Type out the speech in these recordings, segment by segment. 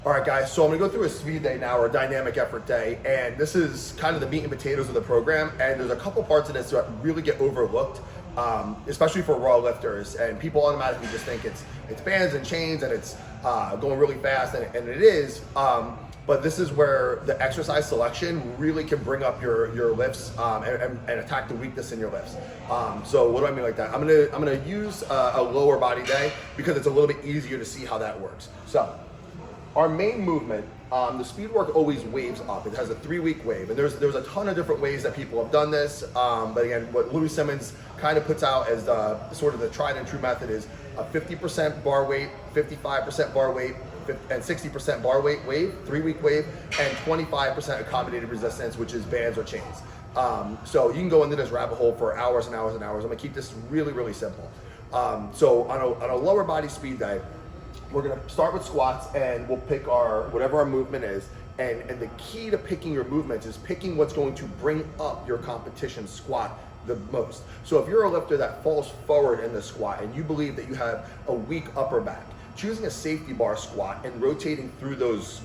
All right, guys, so I'm gonna go through a speed day now, or a dynamic effort day, and this is kind of the meat and potatoes of the program, and there's a couple parts of this that really get overlooked, especially for raw lifters, and people automatically just think it's bands and chains and it's going really fast, and it is, but this is where the exercise selection really can bring up your lifts and attack the weakness in your lifts. So what do I mean like that? I'm gonna use a lower body day because it's a little bit easier to see how that works. So our main movement, the speed work always waves up. It has a 3-week wave, and there's a ton of different ways that people have done this. But again, what Louis Simmons kind of puts out as the sort of the tried and true method is a 50% bar weight, 55% bar weight, and 60% bar weight wave, 3-week wave, and 25% accommodated resistance, which is bands or chains. So you can go into this rabbit hole for hours and hours and hours. I'm gonna keep this really, really simple. So on a lower body speed day, we're gonna start with squats, and we'll pick whatever our movement is. And the key to picking your movements is picking what's going to bring up your competition squat the most. So if you're a lifter that falls forward in the squat and you believe that you have a weak upper back, choosing a safety bar squat and rotating through those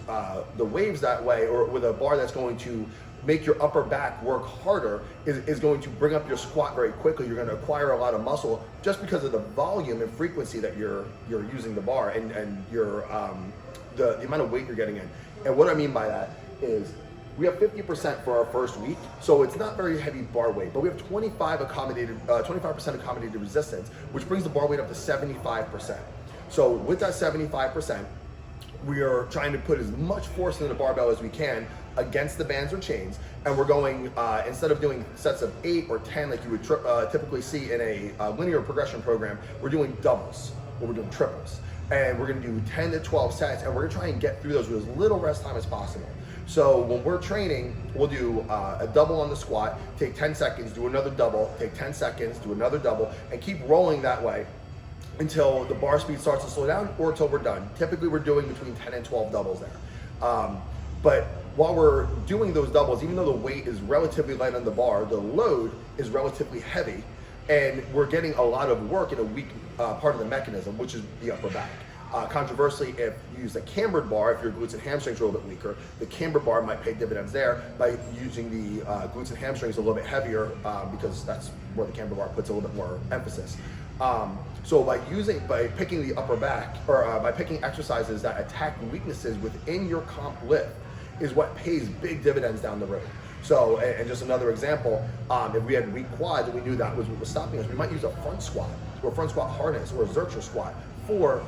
the waves that way, or with a bar that's going to make your upper back work harder, is going to bring up your squat very quickly. You're going to acquire a lot of muscle just because of the volume and frequency that you're using the bar, and your the amount of weight you're getting in. And what I mean by that is we have 50% for our first week, so it's not very heavy bar weight, but we have 25% accommodated resistance, which brings the bar weight up to 75%. So with that 75%, we are trying to put as much force in the barbell as we can against the bands or chains, and we're going, instead of doing sets of 8 or 10 like you would typically see in a linear progression program, we're doing doubles, or we're doing triples. And we're gonna do 10 to 12 sets, and we're gonna try and get through those with as little rest time as possible. So when we're training, we'll do a double on the squat, take 10 seconds, do another double, take 10 seconds, do another double, and keep rolling that way until the bar speed starts to slow down, or until we're done. Typically we're doing between 10 and 12 doubles there. But while we're doing those doubles, even though the weight is relatively light on the bar, the load is relatively heavy, and we're getting a lot of work in a weak part of the mechanism, which is the upper back. Controversially, if you use a cambered bar, if your glutes and hamstrings are a little bit weaker, the cambered bar might pay dividends there by using the glutes and hamstrings a little bit heavier, because that's where the cambered bar puts a little bit more emphasis. So by picking the upper back, or by picking exercises that attack weaknesses within your comp lift, is what pays big dividends down the road. So, and just another example, if we had weak quads and we knew that was what was stopping us, we might use a front squat, or a front squat harness, or a Zercher squat for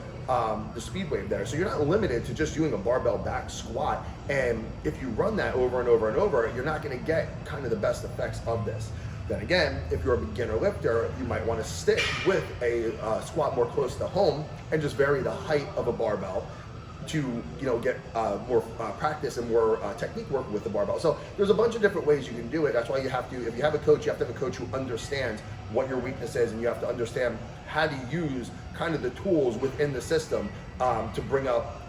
the speed wave there. So you're not limited to just doing a barbell back squat, and if you run that over and over and over, you're not gonna get kind of the best effects of this. Then again, if you're a beginner lifter, you might want to stick with a squat more close to home and just vary the height of a barbell to get more practice and more technique work with the barbell. So there's a bunch of different ways you can do it. That's why you have to, if you have a coach, you have to have a coach who understands what your weakness is, and you have to understand how to use kind of the tools within the system to bring up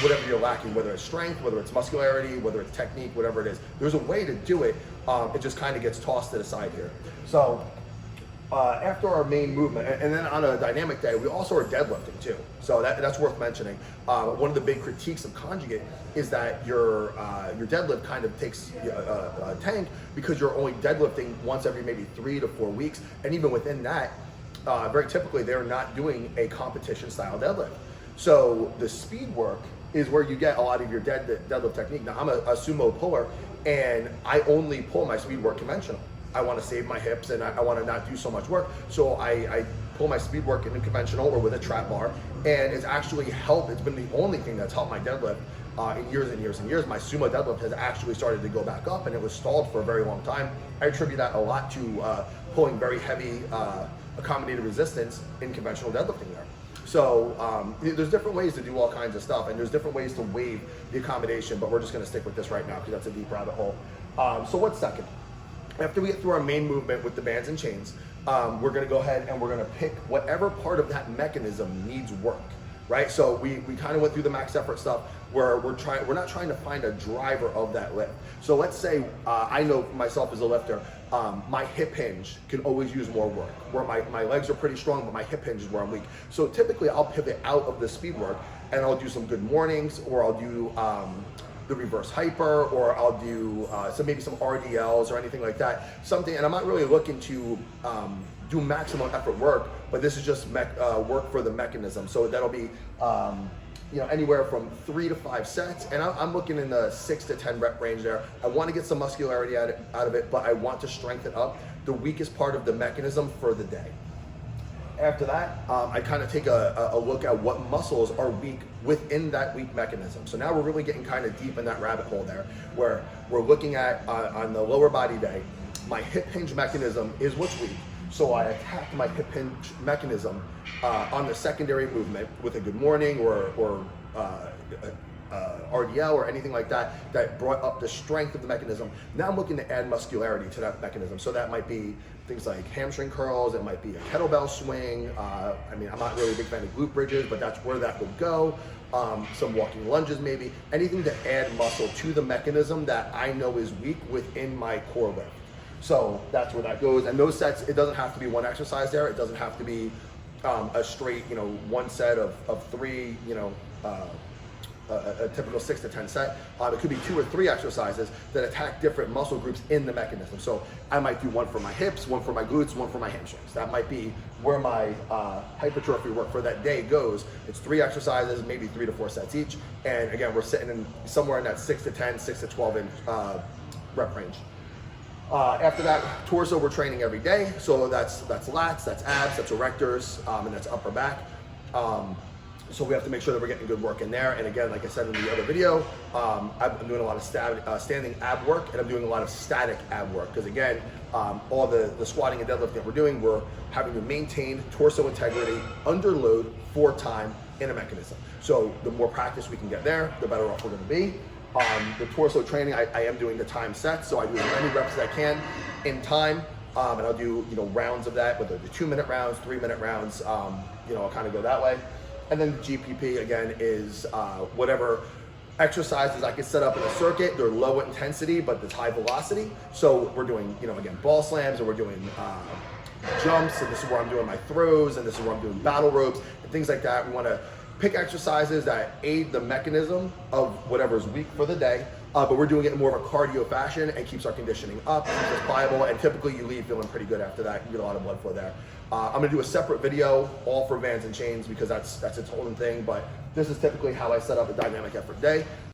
whatever you're lacking, whether it's strength, whether it's muscularity, whether it's technique, whatever it is. There's a way to do it. It just kind of gets tossed to the side here. So after our main movement, and then on a dynamic day, we also are deadlifting too. So that's worth mentioning. One of the big critiques of Conjugate is that your deadlift kind of takes a tank, because you're only deadlifting once every maybe 3 to 4 weeks. And even within that, very typically they're not doing a competition style deadlift. So the speed work is where you get a lot of your deadlift technique. Now I'm a sumo puller, and I only pull my speed work conventional. I want to save my hips, and I want to not do so much work. So I pull my speed work in conventional or with a trap bar, and it's actually helped. It's been the only thing that's helped my deadlift in years and years and years. My sumo deadlift has actually started to go back up, and it was stalled for a very long time. I attribute that a lot to pulling very heavy accommodated resistance in conventional deadlifting there. So there's different ways to do all kinds of stuff, and there's different ways to waive the accommodation, but we're just gonna stick with this right now because that's a deep rabbit hole. So what's second? After we get through our main movement with the bands and chains, we're gonna go ahead and we're gonna pick whatever part of that mechanism needs work, right? So we kind of went through the max effort stuff where we're not trying to find a driver of that lift. So let's say I know myself as a lifter, my hip hinge can always use more work, where my legs are pretty strong, but my hip hinge is where I'm weak. So typically I'll pivot out of the speed work and I'll do some good mornings, or I'll do the reverse hyper, or I'll do maybe some RDLs or anything like that. Something, and I'm not really looking to do maximum effort work, but this is just work for the mechanism. So that'll be anywhere from 3 to 5 sets, and I'm looking in the 6 to 10 rep range there. I want to get some muscularity out of it, but I want to strengthen up the weakest part of the mechanism for the day. After that, I kind of take a look at what muscles are weak within that weak mechanism. So now we're really getting kind of deep in that rabbit hole there, where we're looking at, on the lower body day, my hip hinge mechanism is what's weak. So I attack my hip hinge mechanism on the secondary movement with a good morning or RDL or anything like that, that brought up the strength of the mechanism. Now I'm looking to add muscularity to that mechanism. So that might be things like hamstring curls, it might be a kettlebell swing. I mean, I'm not really a big fan of glute bridges, but that's where that would go. Some walking lunges maybe, anything to add muscle to the mechanism that I know is weak within my core lift. So that's where that goes. And those sets, it doesn't have to be one exercise there. It doesn't have to be a straight, one set of 3, a typical 6 to 10 set. It could be 2 or 3 exercises that attack different muscle groups in the mechanism. So I might do one for my hips, one for my glutes, one for my hamstrings. That might be where my hypertrophy work for that day goes. It's 3 exercises, maybe 3 to 4 sets each. And again, we're sitting in somewhere in that 6 to 10, 6 to 12 inch rep range. After that, torso we're training every day. So that's lats, that's abs, that's erectors, and that's upper back. So we have to make sure that we're getting good work in there. And again, like I said in the other video, I'm doing a lot of standing ab work, and I'm doing a lot of static ab work. Because again, all the squatting and deadlifting that we're doing, we're having to maintain torso integrity under load for time in a mechanism. So the more practice we can get there, the better off we're gonna be. The torso training, I am doing the time sets, so I do as many reps as I can in time, and I'll do rounds of that, whether they're 2-minute rounds, 3-minute rounds. I'll kind of go that way. And then the GPP again is whatever exercises I can set up in a circuit. They're low intensity, but it's high velocity. So we're doing again ball slams, or we're doing jumps, and this is where I'm doing my throws, and this is where I'm doing battle ropes and things like that. We want to pick exercises that aid the mechanism of whatever is weak for the day, but we're doing it in more of a cardio fashion and keeps our conditioning up, keeps us pliable, and typically you leave feeling pretty good after that. You get a lot of blood flow there. I'm gonna do a separate video all for Vans and Chains because that's its own thing, but this is typically how I set up a dynamic effort day.